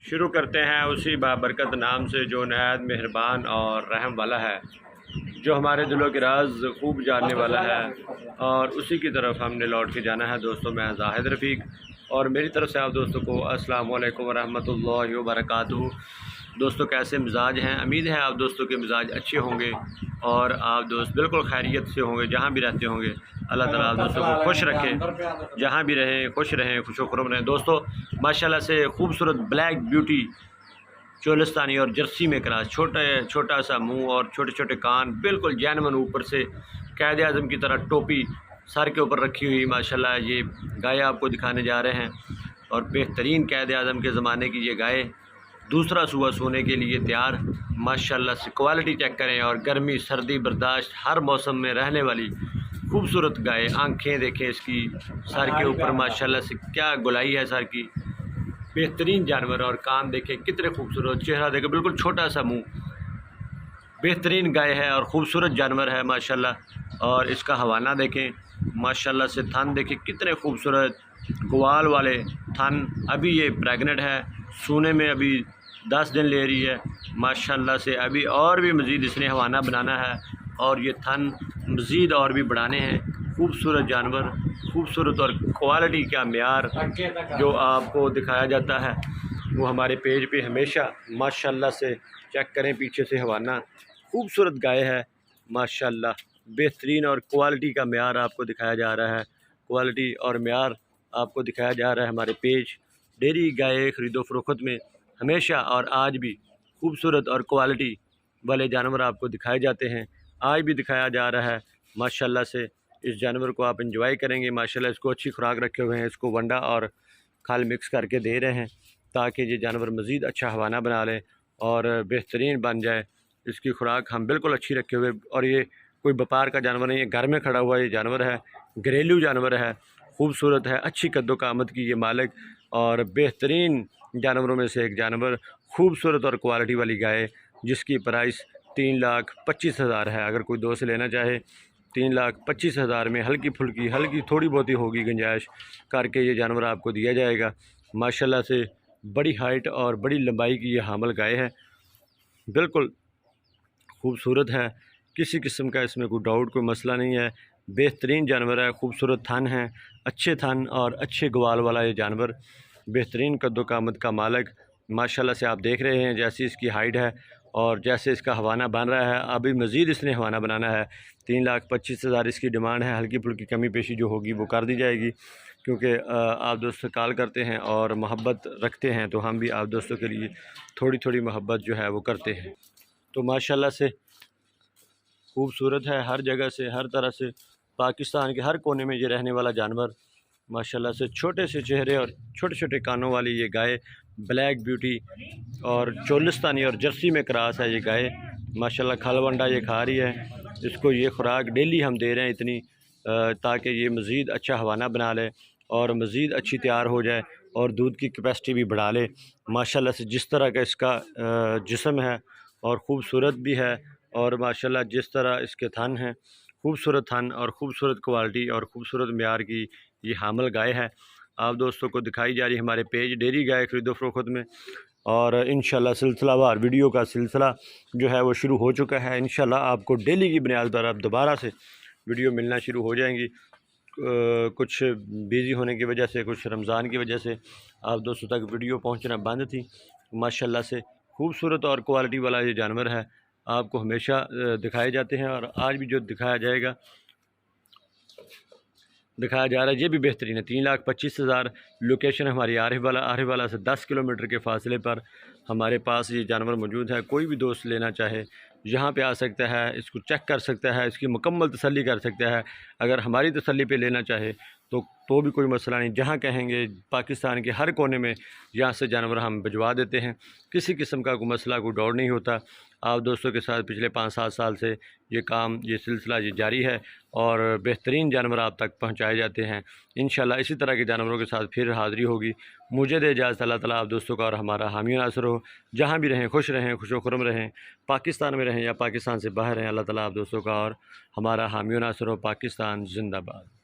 शुरू करते हैं उसी बाबरकत नाम से जो नहायत मेहरबान और रहम वाला है, जो हमारे दिलों के राज खूब जानने वाला है, और उसी की तरफ हमने लौट के जाना है। दोस्तों, मैं जाहिद रफ़ीक और मेरी तरफ से आप दोस्तों को अस्सलाम वालेकुम वरहमतुल्लाहि वबरकातुहू। दोस्तों, कैसे मिजाज हैं? उम्मीद है आप दोस्तों के मिजाज अच्छे होंगे और आप दोस्त बिल्कुल खैरियत से होंगे। जहाँ भी रहते होंगे अल्लाह ताला आप दोस्तों को खुश रखें, जहाँ भी रहें खुश रहें, खुश खुरम रहें। दोस्तों, माशाल्लाह से खूबसूरत ब्लैक ब्यूटी चोलिस्तानी और जर्सी में क्रॉस, छोटा सा मुंह और छोटे छोटे कान, बिल्कुल जैनवन, ऊपर से कायद आज़म की तरह टोपी सर के ऊपर रखी हुई। माशाल्लाह ये गाय आपको दिखाने जा रहे हैं, और बेहतरीन कायद आज़म के ज़माने की ये गाय दूसरा सूबा सोने के लिए तैयार। माशाल्लाह से क्वालिटी चेक करें, और गर्मी सर्दी बर्दाश्त हर मौसम में रहने वाली खूबसूरत गाय। आंखें देखें इसकी, सर के ऊपर माशाल्लाह से क्या गुलाई है सर की, बेहतरीन जानवर। और कान देखें कितने खूबसूरत, चेहरा देखें बिल्कुल छोटा सा मुंह, बेहतरीन गाय है और ख़ूबसूरत जानवर है माशाल्लाह। और इसका हवाना देखें माशाल्लाह से, थन देखें कितने खूबसूरत ग्वाल वाले थन। अभी ये प्रेग्नेंट है, सूने में अभी 10 दिन ले रही है माशाल्लाह से। अभी और भी मज़ीद इसने हवाना बनाना है और ये थन मज़ीद और भी बढ़ाने हैं। खूबसूरत जानवर, खूबसूरत और क्वालिटी का मेयार जो आपको दिखाया जाता है वो हमारे पेज पे हमेशा माशाल्लाह से चेक करें। पीछे से हवाना खूबसूरत गाय है माशाल्लाह, बेहतरीन और क्वालिटी का मेयार आपको दिखाया जा रहा है। क्वालिटी और मेयार आपको दिखाया जा रहा है हमारे पेज डेयरी गाय ख़रीदो फ़रोख्त में। हमेशा और आज भी खूबसूरत और क्वालिटी वाले जानवर आपको दिखाए जाते हैं, आज भी दिखाया जा रहा है माशाल्लाह से। इस जानवर को आप एंजॉय करेंगे माशाल्लाह। इसको अच्छी खुराक रखे हुए हैं, इसको वंडा और खल मिक्स करके दे रहे हैं ताकि ये जानवर मज़ीद अच्छा हवाना बना लें और बेहतरीन बन जाए। इसकी खुराक हम बिल्कुल अच्छी रखे हुए, और ये कोई व्यापार का जानवर नहीं है, घर में खड़ा हुआ ये जानवर है, घरेलू जानवर है, खूबसूरत है, अच्छी कद्दो-कामत की ये मालिक और बेहतरीन जानवरों में से एक जानवर, खूबसूरत और क्वालिटी वाली गाय जिसकी प्राइस 3,25,000 है। अगर कोई दोस्त लेना चाहे 3,25,000 में हल्की फुल्की, हल्की थोड़ी बहुत ही होगी गुंजाइश करके ये जानवर आपको दिया जाएगा। माशाल्लाह से बड़ी हाइट और बड़ी लंबाई की ये हामल गाय है, बिल्कुल खूबसूरत है, किसी किस्म का इसमें कोई डाउट, कोई मसला नहीं है। बेहतरीन जानवर है, खूबसूरत थन है, अच्छे थन और अच्छे ग्वाल वाला ये जानवर, बेहतरीन कद्दो-कामत का मालिक माशाल्लाह से। आप देख रहे हैं जैसी इसकी हाइट है और जैसे इसका हवाना बन रहा है, अभी मज़ीद इसने हवाना बनाना है। 3,25,000 इसकी डिमांड है। हल्की फुल्की कमी पेशी जो होगी वो कर दी जाएगी, क्योंकि आप दोस्त कॉल करते हैं और मोहब्बत रखते हैं, तो हम भी आप दोस्तों के लिए थोड़ी थोड़ी मोहब्बत जो है वो करते हैं। तो माशाल्लाह से खूबसूरत है, हर जगह से, हर तरह से, पाकिस्तान के हर कोने में ये रहने वाला जानवर माशाल्लाह से। छोटे से चेहरे और छोटे छोटे कानों वाली ये गाय, ब्लैक ब्यूटी और चोलिस्तानी और जर्सी में क्रॉस है ये गाय माशाल्लाह। खलवंडा ये खा रही है, इसको ये खुराक डेली हम दे रहे हैं इतनी, ताकि ये मज़ीद अच्छा हवाना बना ले और मज़ीद अच्छी तैयार हो जाए और दूध की कैपेसिटी भी बढ़ा ले माशाल्लाह से। जिस तरह का इसका जिस्म है और ख़ूबसूरत भी है, और माशाल्लाह जिस तरह इसके थन हैं, खूबसूरत थन और ख़ूबसूरत क्वालिटी और ख़ूबसूरत मेयार की ये हामल गाय है। आप दोस्तों को दिखाई जा रही है हमारे पेज डेयरी गाय ख़रीदो फ़रोख्त में, और इंशाल्लाह सिलसिलावार वीडियो का सिलसिला जो है वो शुरू हो चुका है। इंशाल्लाह आपको डेली की बुनियाद पर अब दोबारा से वीडियो मिलना शुरू हो जाएंगी। कुछ बिज़ी होने की वजह से, कुछ रमज़ान की वजह से आप दोस्तों तक वीडियो पहुँचना बंद थी। माशाल्लाह से खूबसूरत और क्वालिटी वाला ये जानवर है, आपको हमेशा दिखाए जाते हैं और आज भी जो दिखाया जा रहा है ये भी बेहतरीन है। 3,25,000 लोकेशन हमारी आरिफ वाला से 10 किलोमीटर के फ़ासले पर हमारे पास ये जानवर मौजूद है। कोई भी दोस्त लेना चाहे यहाँ पे आ सकता है, इसको चेक कर सकता है, इसकी मुकम्मल तसल्ली कर सकता है। अगर हमारी तसल्ली पे लेना चाहे तो भी कोई मसला नहीं, जहाँ कहेंगे पाकिस्तान के हर कोने में यहाँ से जानवर हम भिजवा देते हैं। किसी किस्म का कोई मसला, कोई डाउट नहीं होता। आप दोस्तों के साथ पिछले 5-7 साल से ये काम, ये सिलसिला ये जारी है और बेहतरीन जानवर आप तक पहुँचाए जाते हैं। इंशाल्लाह इसी तरह के जानवरों के साथ फिर हाज़िरी होगी। मुझे दे इजाज़त। अल्लाह ताला आप दोस्तों का और हमारा हामी नासर हो। जहाँ भी रहें खुश रहें, खुशो खुरम रहें, पाकिस्तान में रहें या पाकिस्तान से बाहर रहें, अल्लाह ताला आप दोस्तों का और हमारा हामी नासर हो। पाकिस्तान जिंदाबाद।